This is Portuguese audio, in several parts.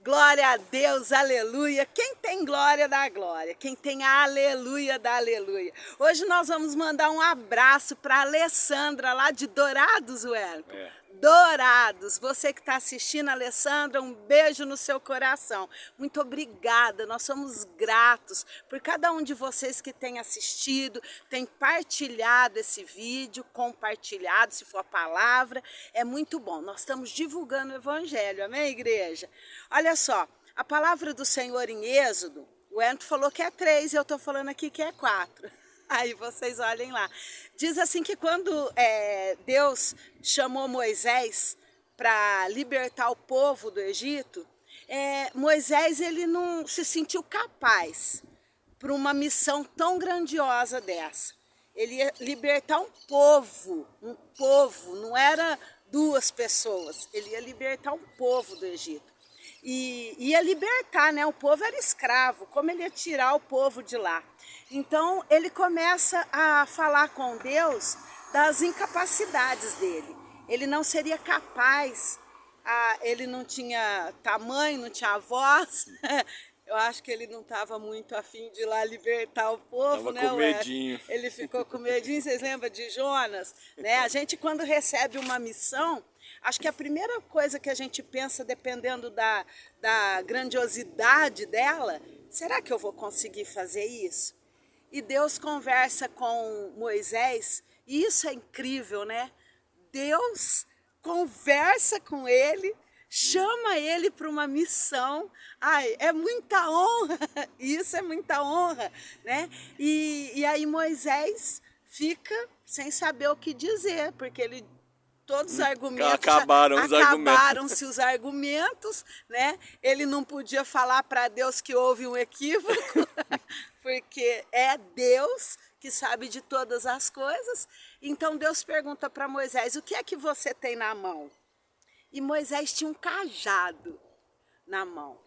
Glória a Deus, aleluia. Quem tem glória dá glória, quem tem aleluia dá aleluia. Hoje nós vamos mandar um abraço para a Alessandra lá de Dourados, Wellington. Dourados, você que está assistindo, Alessandra, um beijo no seu coração. Muito obrigada, nós somos gratos por cada um de vocês que tem assistido, tem partilhado esse vídeo, compartilhado, se for a palavra, é muito bom. Nós estamos divulgando o Evangelho, amém, igreja? Olha só, a palavra do Senhor em Êxodo, o Ento falou que é 3 e eu estou falando aqui que é 4. Aí vocês olhem lá. Diz assim que quando Deus chamou Moisés para libertar o povo do Egito, Moisés ele não se sentiu capaz para uma missão tão grandiosa dessa. Ele ia libertar um povo, não era 2 pessoas, ele ia libertar um povo do Egito. E ia libertar, né? O povo era escravo, como ele ia tirar o povo de lá? Então ele começa a falar com Deus das incapacidades dele. Ele não seria capaz, ele não tinha tamanho, não tinha voz. Eu acho que ele não estava muito afim de ir lá libertar o povo, né? Com medinho. Ele ficou com medinho, vocês lembram de Jonas? Né? A gente quando recebe uma missão, acho que a primeira coisa que a gente pensa, dependendo da grandiosidade dela, será que eu vou conseguir fazer isso? E Deus conversa com Moisés, e isso é incrível, né? Deus conversa com ele, chama ele para uma missão. Ai, é muita honra, isso é muita honra, né? E aí Moisés fica sem saber o que dizer, porque ele... Todos os argumentos acabaram-se os argumentos, né? Ele não podia falar para Deus que houve um equívoco, porque é Deus que sabe de todas as coisas. Então Deus pergunta para Moisés: o que é que você tem na mão? E Moisés tinha um cajado na mão.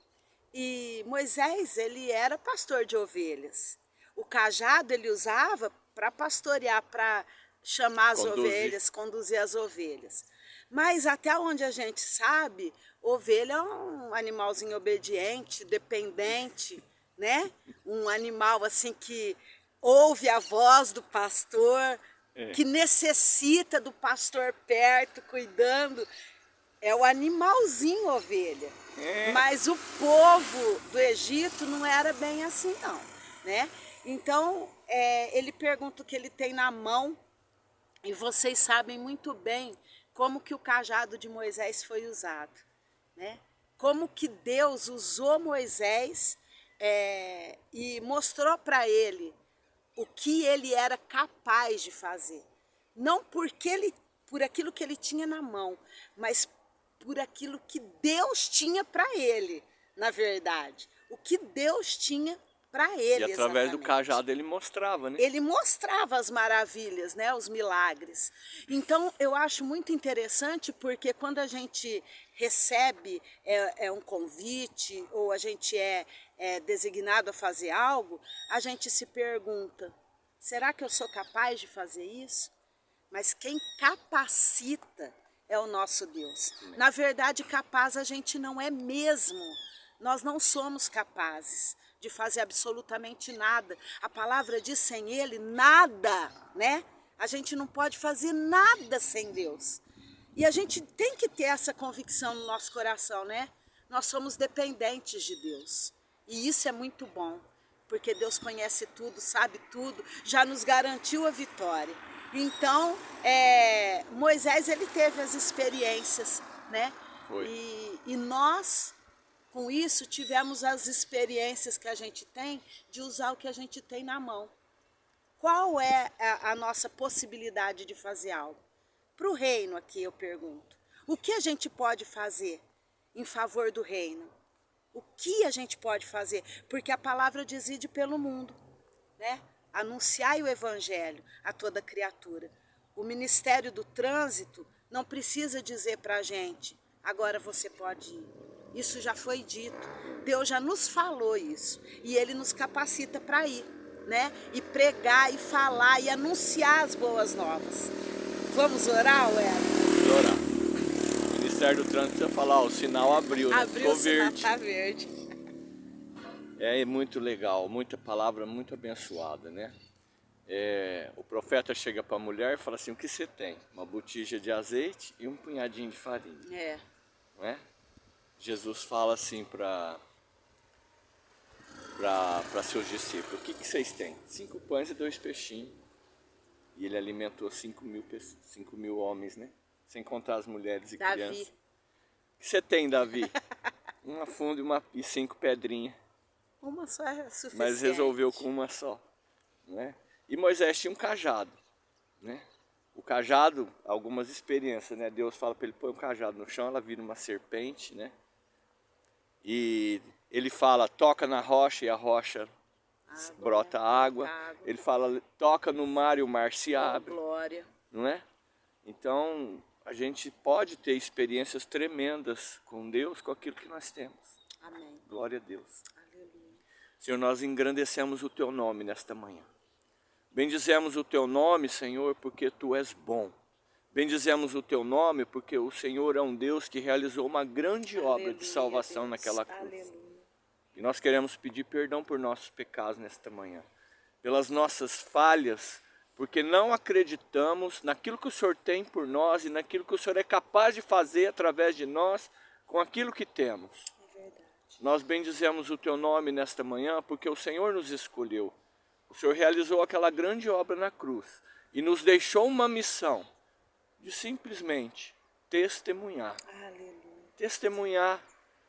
E Moisés, ele era pastor de ovelhas. O cajado ele usava para pastorear, para chamar as ovelhas, conduzir as ovelhas. Mas até onde a gente sabe, ovelha é um animalzinho obediente, dependente, né? Um animal assim que ouve a voz do pastor, que necessita do pastor perto, cuidando. É o animalzinho ovelha. Mas o povo do Egito não era bem assim não, né? Então, ele pergunta o que ele tem na mão. E vocês sabem muito bem como que o cajado de Moisés foi usado, né? Como que Deus usou Moisés e mostrou para ele o que ele era capaz de fazer. Não por aquilo que ele tinha na mão, mas por aquilo que Deus tinha para ele, na verdade. O que Deus tinha para ele. E através do cajado ele mostrava, né? Ele mostrava as maravilhas, né? Os milagres. Então eu acho muito interessante, porque quando a gente recebe um convite ou a gente é designado a fazer algo, a gente se pergunta: será que eu sou capaz de fazer isso? Mas quem capacita é o nosso Deus. Na verdade, capaz a gente não é mesmo. Nós não somos capazes de fazer absolutamente nada. A palavra diz: sem Ele, nada, né? A gente não pode fazer nada sem Deus. E a gente tem que ter essa convicção no nosso coração, né? Nós somos dependentes de Deus. E isso é muito bom, porque Deus conhece tudo, sabe tudo, já nos garantiu a vitória. Então, Moisés, ele teve as experiências, né? E nós... Com isso, tivemos as experiências que a gente tem de usar o que a gente tem na mão. Qual é a nossa possibilidade de fazer algo? Para o reino aqui eu pergunto. O que a gente pode fazer em favor do reino? O que a gente pode fazer? Porque a palavra diz: ide pelo mundo, né? Anunciai o evangelho a toda criatura. O Ministério do Trânsito não precisa dizer para a gente: agora você pode ir. Isso já foi dito, Deus já nos falou isso, e Ele nos capacita para ir, né? E pregar, e falar, e anunciar as boas novas. Vamos orar, Wellington? Vamos orar. Ministério do Trânsito precisa falar, o sinal abriu, né? Abriu, Ficou o sinal verde. tá verde. É muito legal, muita palavra muito abençoada, né? O profeta chega para a mulher e fala assim, o que você tem? Uma botija de azeite e um punhadinho de farinha. Não é? Jesus fala assim para seus discípulos, o que vocês têm? 5 pães e 2 peixinhos. E ele alimentou 5 mil homens, né? Sem contar as mulheres e crianças. O que você tem, Davi? Uma funda e 5 pedrinhas. Uma só é suficiente. Mas resolveu com uma só, né? E Moisés tinha um cajado, né? O cajado, algumas experiências, né? Deus fala para ele pôr um cajado no chão, ela vira uma serpente, né? E ele fala, toca na rocha e a rocha brota água. Ele fala, toca no mar e o mar se abre. Glória. Não é? Então, a gente pode ter experiências tremendas com Deus, com aquilo que nós temos. Amém. Glória a Deus. Aleluia. Senhor, nós engrandecemos o Teu nome nesta manhã. Bendizemos o Teu nome, Senhor, porque Tu és bom. Bendizemos o Teu nome porque o Senhor é um Deus que realizou uma grande obra de salvação naquela cruz. Aleluia. E nós queremos pedir perdão por nossos pecados nesta manhã, pelas nossas falhas, porque não acreditamos naquilo que o Senhor tem por nós e naquilo que o Senhor é capaz de fazer através de nós com aquilo que temos. É verdade. Nós bendizemos o Teu nome nesta manhã porque o Senhor nos escolheu. O Senhor realizou aquela grande obra na cruz e nos deixou uma missão de simplesmente testemunhar. Aleluia. Testemunhar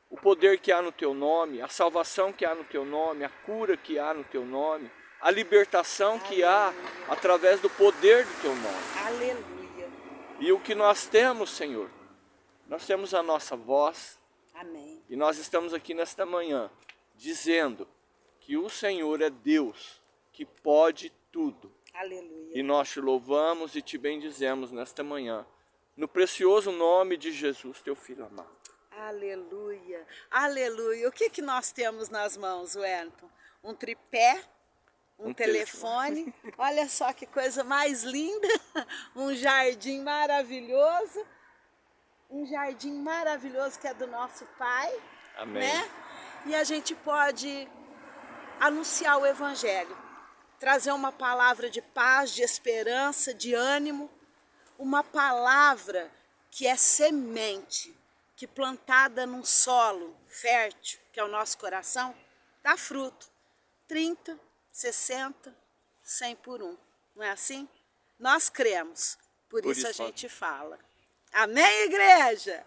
o poder que há no Teu nome, a salvação que há no Teu nome, a cura que há no Teu nome, a libertação que há através do poder do Teu nome. Aleluia. E o que nós temos, Senhor, nós temos a nossa voz. Amém. E nós estamos aqui nesta manhã dizendo que o Senhor é Deus, que pode tudo. Aleluia. E nós te louvamos e te bendizemos nesta manhã, no precioso nome de Jesus, Teu Filho amado. Aleluia, aleluia. O que nós temos nas mãos, Wellington? Um tripé, um telefone. Olha só que coisa mais linda. Um jardim maravilhoso. Um jardim maravilhoso que é do nosso Pai. Amém. Né? E a gente pode anunciar o Evangelho. Trazer uma palavra de paz, de esperança, de ânimo. Uma palavra que é semente, que plantada num solo fértil, que é o nosso coração, dá fruto. 30, 60, 100 por 1. Não é assim? Nós cremos, por isso a gente fala. Amém, igreja?